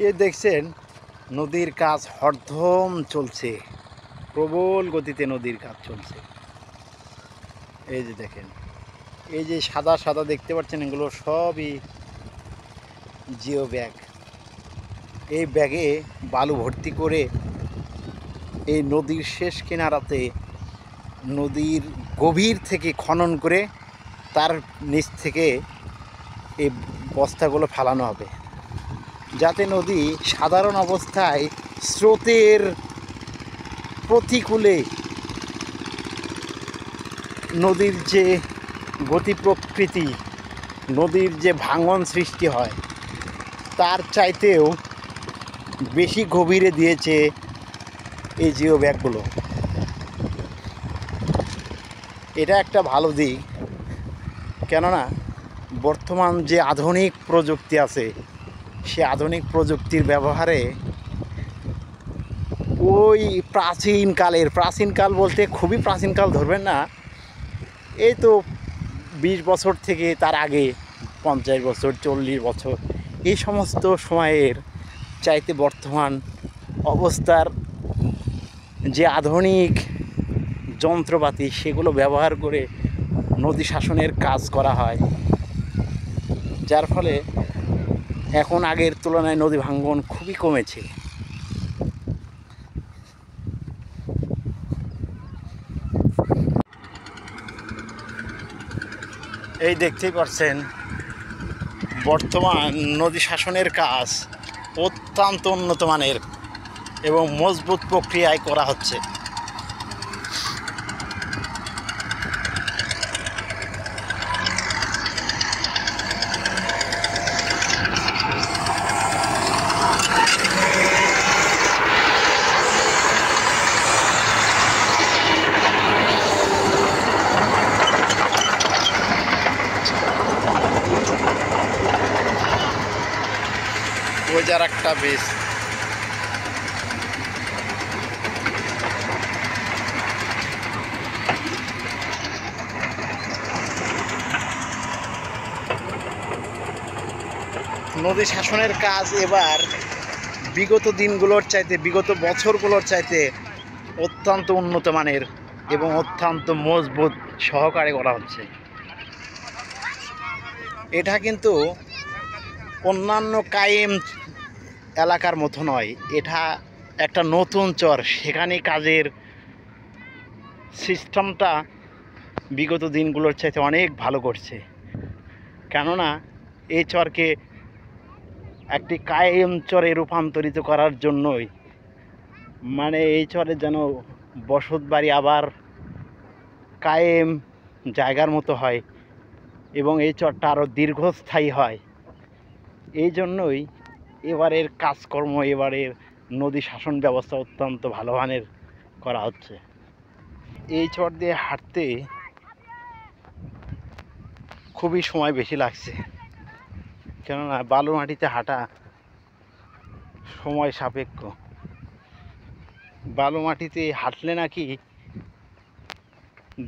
এ দেখছেন নদীর কাজ হরদম চলছে, প্রবল গতিতে নদীর কাজ চলছে। এই যে দেখেন, এই যে সাদা সাদা দেখতে পাচ্ছেন, এগুলো সবই জিও ব্যাগ। এই ব্যাগে বালু ভর্তি করে এই নদীর শেষ কিনারাতে নদীর গভীর থেকে খনন করে তার নিচ থেকে এই বস্তাগুলো ফালানো হবে, যাতে নদী সাধারণ অবস্থায় স্রোতের প্রতিকূলে নদীর যে গতি প্রকৃতি, নদীর যে ভাঙন সৃষ্টি হয়, তার চাইতেও বেশি গভীরে দিয়েছে এই জিও ব্যাগগুলো। এটা একটা ভালো দিক, কেননা বর্তমান যে আধুনিক প্রযুক্তি আছে, সে আধুনিক প্রযুক্তির ব্যবহারে ওই প্রাচীনকাল বলতে খুবই প্রাচীনকাল ধরবেন না, এই তো 20 বছর থেকে তার আগে 50 বছর 40 বছর এই সমস্ত সময়ের চাইতে বর্তমান অবস্থার যে আধুনিক যন্ত্রপাতি, সেগুলো ব্যবহার করে নদী শাসনের কাজ করা হয়, যার ফলে এখন আগের তুলনায় নদী ভাঙ্গন খুবই কমেছে। এই দেখতেই পাচ্ছেন, বর্তমান নদী শাসনের কাজ অত্যন্ত উন্নত মানের এবং মজবুত প্রক্রিয়ায় করা হচ্ছে। ওই যার একটা বেশ নদী শাসনের কাজ এবার বিগত দিনগুলোর চাইতে, বিগত বছরগুলোর চাইতে অত্যন্ত উন্নত মানের এবং অত্যন্ত মজবুত সহকারে করা হচ্ছে। এটা কিন্তু অন্যান্য কায়েম এলাকার মতো নয়, এটা একটা নতুন চর, সেখানে কাজের সিস্টেমটা বিগত দিনগুলোর চাইতে অনেক ভালো করছে। কেননা এই চরকে একটি কায়েম চরে রূপান্তরিত করার জন্যই, মানে এই চরে যেন বসত বাড়ি আবার কায়েম জায়গার মতো হয় এবং এই চরটা আরও দীর্ঘস্থায়ী হয়, এই জন্যই এবারের কাজকর্ম, এবারের নদী শাসন ব্যবস্থা অত্যন্ত ভালো মানের করা হচ্ছে। এই চর দিয়ে হাঁটতে খুবই সময় বেশি লাগছে, কেননা বালু মাটিতে হাঁটা সময় সাপেক্ষ। বালু মাটিতে হাঁটলে নাকি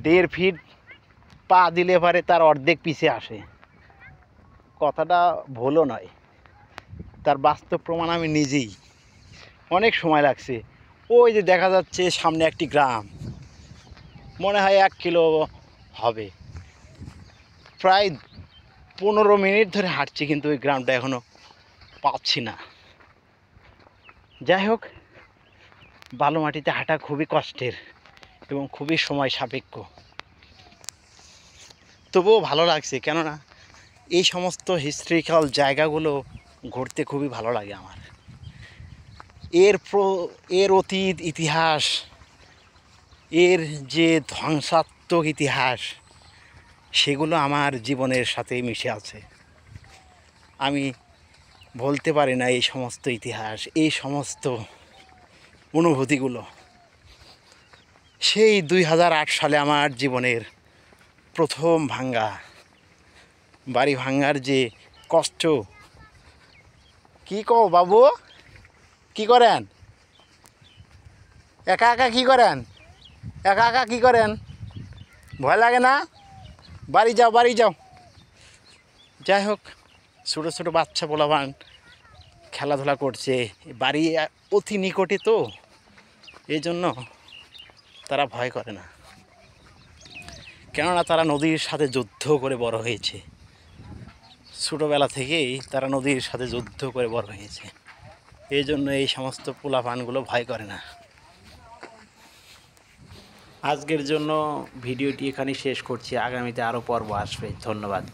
1.5 ফিট পা দিলে পারে তার অর্ধেক পিছে আসে। কথাটা ভুলও নয়, তার বাস্তব প্রমাণ আমি নিজেই। অনেক সময় লাগছে। ওই যে দেখা যাচ্ছে সামনে একটি গ্রাম, মনে হয় 1 কিলো হবে, প্রায় 15 মিনিট ধরে হাঁটছি, কিন্তু ওই গ্রামটা এখনও পাচ্ছি না। যাই হোক, বালু মাটিতে হাঁটা খুবই কষ্টের এবং খুবই সময় সাপেক্ষ, তবুও ভালো লাগছে, কেননা এই সমস্ত হিস্ট্রিক্যাল জায়গাগুলো ঘুরতে খুবই ভালো লাগে আমার। এর অতীত ইতিহাস, এর যে ধ্বংসাত্মক ইতিহাস, সেগুলো আমার জীবনের সাথে মিশে আছে। আমি বলতে পারি না এই সমস্ত ইতিহাস, এই সমস্ত অনুভূতিগুলো সেই 2008 সালে আমার জীবনের প্রথম ভাঙ্গা বাড়ি ভাঙ্গার যে কষ্ট। কি কও বাবু, কি করেন একা একা, কি করেন একা একা, কি করেন? ভয় লাগে না? বাড়ি যাও, বাড়ি যাও। যাই হোক, ছোটো ছোটো বাচ্চা পোলাপান খেলাধুলা করছে, বাড়ি অতি নিকটে তো, এই জন্য তারা ভয় করে না। কেননা তারা নদীর সাথে যুদ্ধ করে বড় হয়েছে, ছোটোবেলা থেকেই তারা নদীর সাথে যুদ্ধ করে বড় হয়েছে, এই জন্য এই সমস্ত পোলাপানগুলো ভয় করে না। আজকের জন্য ভিডিওটি এখানেই শেষ করছি, আগামীতে আরও পর্ব আসবে। ধন্যবাদ।